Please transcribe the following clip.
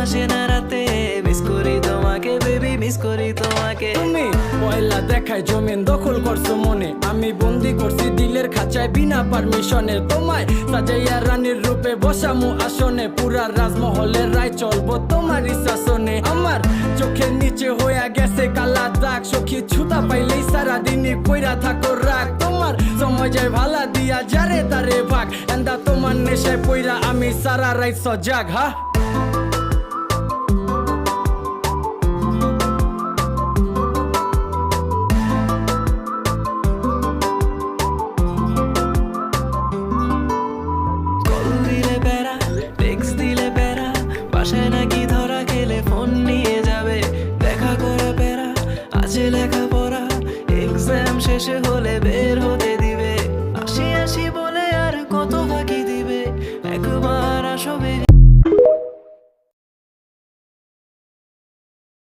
আসে না রাতে, মিস করি তোমাকে বেবি, মিস করি তোমাকে। তুমি পয়লা দেখায় জমিন দখল করছো মনে, আমি বন্দি করছি দিলের খাঁচায় বিনা পারমিশনে। তোমায় সাজাইয়া রানীর রূপে বসামু আসনে, পুরা রাজমহলের রায় চলবো তোমারই শাসনে। আমার চোখের নিচে হইয়া গেছে কালা দাগ, সখী ছুতা পাইলেই সারাদিনই কইরা থাকো রাগ। তোমার সময় যায় ভালা দিয়া যারে তারে ভাগ, এন্দা তোমার নেশায় পইরা আমি সারা রাইত সজাগ। হা কল দিলে প্যারা, টেক্সট দিলে প্যারা, বাসায় না